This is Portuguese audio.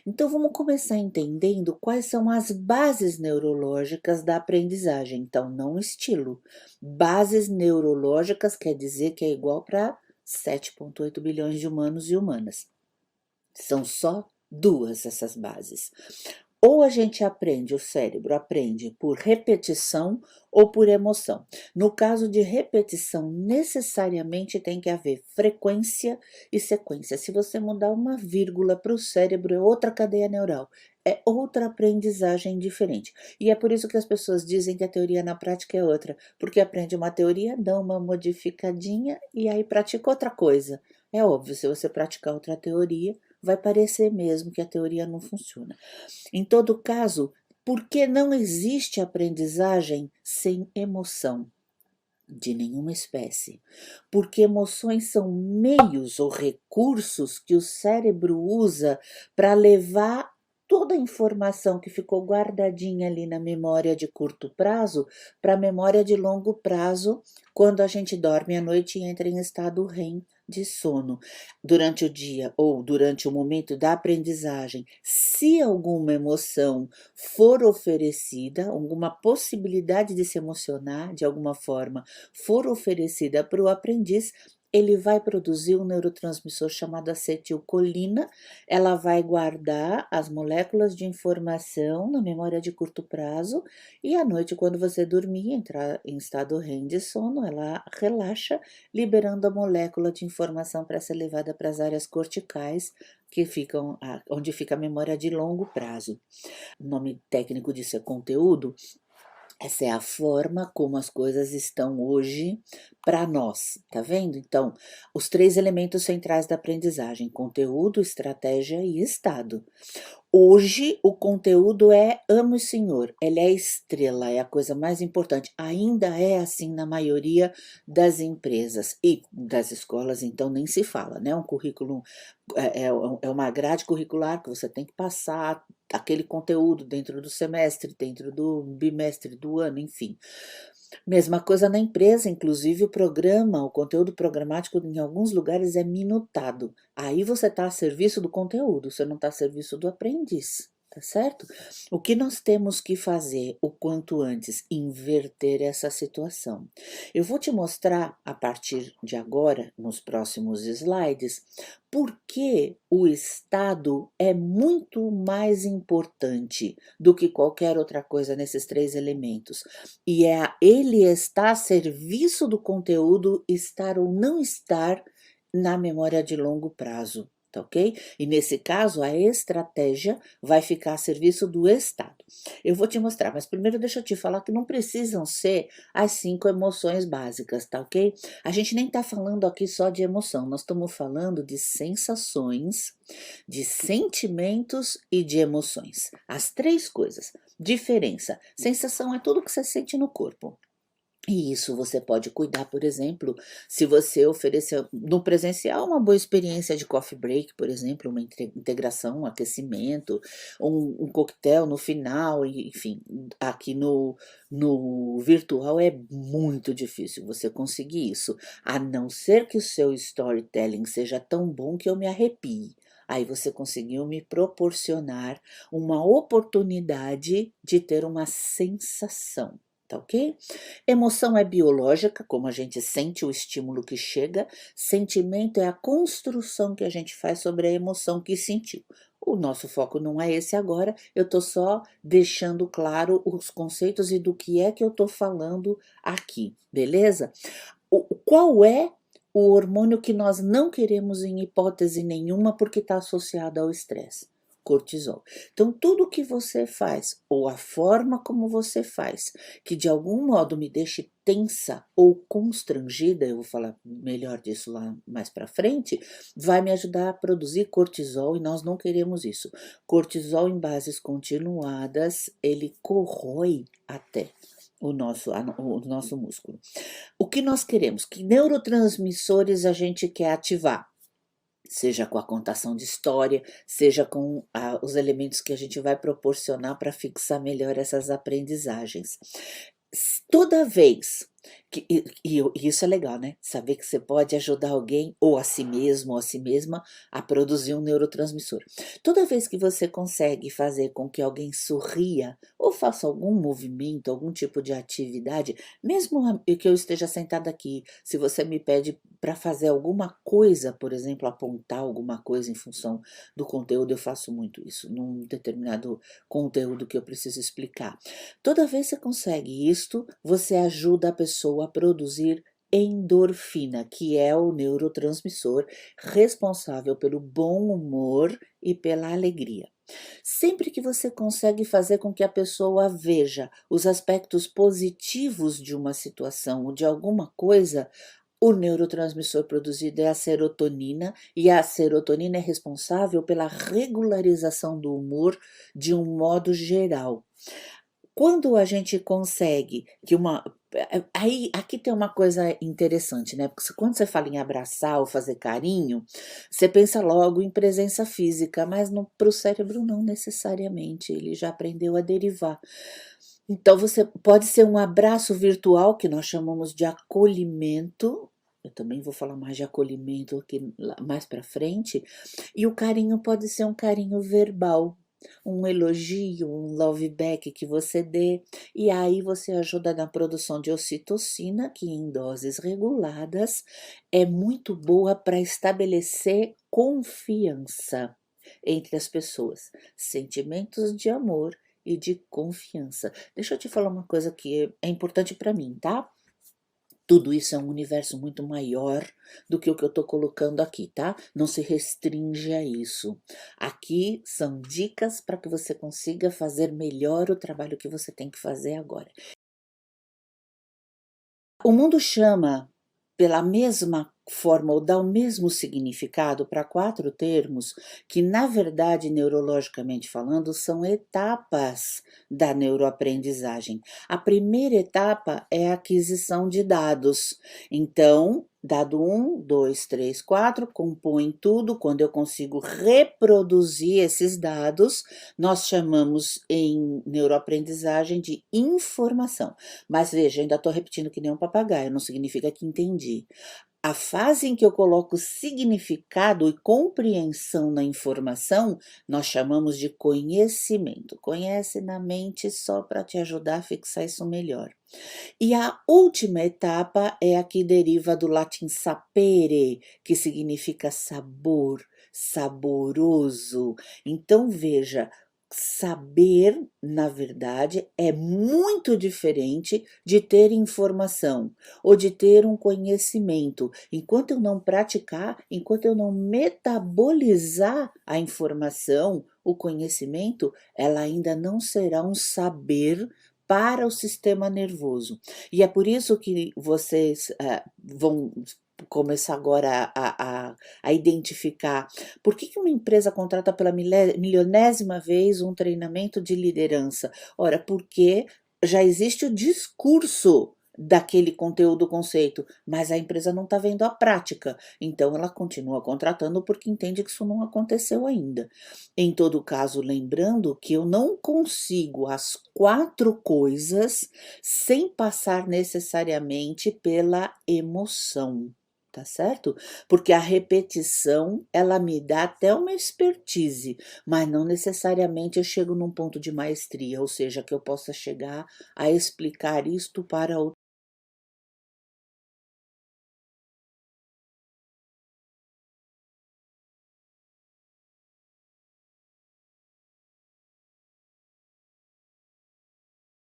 Então vamos começar entendendo quais são as bases neurológicas da aprendizagem. Então, não estilo. Bases neurológicas quer dizer que é igual para 7,8 bilhões de humanos e humanas. São só duas essas bases. Ou a gente aprende, o cérebro aprende por repetição ou por emoção. No caso de repetição, necessariamente tem que haver frequência e sequência. Se você mudar uma vírgula para o cérebro, é outra cadeia neural, é outra aprendizagem diferente. E é por isso que as pessoas dizem que a teoria na prática é outra, porque aprende uma teoria, dá uma modificadinha e aí pratica outra coisa. É óbvio, se você praticar outra teoria, vai parecer mesmo que a teoria não funciona. Em todo caso, por que não existe aprendizagem sem emoção? De nenhuma espécie. Porque emoções são meios ou recursos que o cérebro usa para levar toda a informação que ficou guardadinha ali na memória de curto prazo para a memória de longo prazo, quando a gente dorme à noite e entra em estado REM de sono. Durante o dia ou durante o momento da aprendizagem, se alguma emoção for oferecida, alguma possibilidade de se emocionar de alguma forma for oferecida para o aprendiz, ele vai produzir um neurotransmissor chamado acetilcolina. Ela vai guardar as moléculas de informação na memória de curto prazo e à noite, quando você dormir, entrar em estado REM de sono, ela relaxa, liberando a molécula de informação para ser levada para as áreas corticais, que ficam onde fica a memória de longo prazo. O nome técnico disso é conteúdo. Essa é a forma como as coisas estão hoje para nós, tá vendo? Então, os 3 elementos centrais da aprendizagem: conteúdo, estratégia e estado. Hoje o conteúdo é amo o senhor, ele é a estrela, é a coisa mais importante. Ainda é assim na maioria das empresas e das escolas, então nem se fala, né? Um currículo é uma grade curricular que você tem que passar aquele conteúdo dentro do semestre, dentro do bimestre do ano, enfim. Mesma coisa na empresa, inclusive o conteúdo programático em alguns lugares é minutado. Aí você está a serviço do conteúdo, você não está a serviço do aprendiz, tá certo? O que nós temos que fazer o quanto antes? Inverter essa situação. Eu vou te mostrar a partir de agora, nos próximos slides, por que o Estado é muito mais importante do que qualquer outra coisa nesses 3 elementos. E ele está a serviço do conteúdo, estar ou não estar na memória de longo prazo, tá ok? E nesse caso, a estratégia vai ficar a serviço do Estado. Eu vou te mostrar, mas primeiro deixa eu te falar que não precisam ser as 5 emoções básicas, tá ok? A gente nem tá falando aqui só de emoção, nós estamos falando de sensações, de sentimentos e de emoções. As 3 coisas. Diferença: sensação é tudo que você sente no corpo. E isso você pode cuidar, por exemplo, se você oferecer no presencial uma boa experiência de coffee break, por exemplo, uma integração, um aquecimento, um coquetel no final, enfim, aqui no virtual é muito difícil você conseguir isso, a não ser que o seu storytelling seja tão bom que eu me arrepie. Aí você conseguiu me proporcionar uma oportunidade de ter uma sensação, tá ok? Emoção é biológica, como a gente sente o estímulo que chega. Sentimento é a construção que a gente faz sobre a emoção que sentiu. O nosso foco não é esse agora, eu estou só deixando claro os conceitos e do que é que eu estou falando aqui, beleza? Qual é o hormônio que nós não queremos em hipótese nenhuma porque está associado ao estresse? Cortisol. Então, tudo que você faz, ou a forma como você faz, que de algum modo me deixe tensa ou constrangida, eu vou falar melhor disso lá mais para frente, vai me ajudar a produzir cortisol e nós não queremos isso. Cortisol em bases continuadas, ele corrói até o nosso músculo. O que nós queremos? Que neurotransmissores a gente quer ativar? Seja com a contação de história, seja com os elementos que a gente vai proporcionar para fixar melhor essas aprendizagens. Toda vez E isso é legal, né, saber que você pode ajudar alguém, ou a si mesmo ou a si mesma, a produzir um neurotransmissor. Toda vez que você consegue fazer com que alguém sorria, ou faça algum movimento, algum tipo de atividade, mesmo que eu esteja sentada aqui, se você me pede para fazer alguma coisa, por exemplo, apontar alguma coisa em função do conteúdo, eu faço muito isso, num determinado conteúdo que eu preciso explicar. Toda vez que você consegue isto, você ajuda a pessoa a produzir endorfina, que é o neurotransmissor responsável pelo bom humor e pela alegria. Sempre que você consegue fazer com que a pessoa veja os aspectos positivos de uma situação ou de alguma coisa, o neurotransmissor produzido é a serotonina, e a serotonina é responsável pela regularização do humor de um modo geral. Quando a gente consegue que aí aqui tem uma coisa interessante, né, porque quando você fala em abraçar ou fazer carinho, você pensa logo em presença física, mas para o cérebro não necessariamente, ele já aprendeu a derivar. Então você pode ser um abraço virtual, que nós chamamos de acolhimento, eu também vou falar mais de acolhimento aqui mais para frente, e o carinho pode ser um carinho verbal, um elogio, um love back que você dê, e aí você ajuda na produção de ocitocina, que em doses reguladas é muito boa para estabelecer confiança entre as pessoas, sentimentos de amor e de confiança. Deixa eu te falar uma coisa que é importante para mim, tá? Tudo isso é um universo muito maior do que o que eu estou colocando aqui, tá? Não se restringe a isso. Aqui são dicas para que você consiga fazer melhor o trabalho que você tem que fazer agora. O mundo chama pela mesma forma ou dá o mesmo significado para 4 termos que, na verdade, neurologicamente falando, são etapas da neuroaprendizagem. A primeira etapa é a aquisição de dados. Então, dado 1, 2, 3, 4, compõe tudo. Quando eu consigo reproduzir esses dados, nós chamamos em neuroaprendizagem de informação. Mas veja, ainda estou repetindo que nem um papagaio, não significa que entendi. A fase em que eu coloco significado e compreensão na informação, nós chamamos de conhecimento. Conhece na mente só para te ajudar a fixar isso melhor. E a última etapa é a que deriva do latim sapere, que significa sabor, saboroso. Então veja, saber, na verdade, é muito diferente de ter informação ou de ter um conhecimento. Enquanto eu não praticar, enquanto eu não metabolizar a informação, o conhecimento, ela ainda não será um saber para o sistema nervoso. E é por isso que vocês vão começar agora a identificar por que uma empresa contrata pela milionésima vez um treinamento de liderança. Ora, porque já existe o discurso daquele conteúdo, conceito, mas a empresa não está vendo a prática, então ela continua contratando porque entende que isso não aconteceu ainda. Em todo caso, lembrando que eu não consigo as 4 coisas sem passar necessariamente pela emoção. Tá certo? Porque a repetição, ela me dá até uma expertise, mas não necessariamente eu chego num ponto de maestria, ou seja, que eu possa chegar a explicar isto para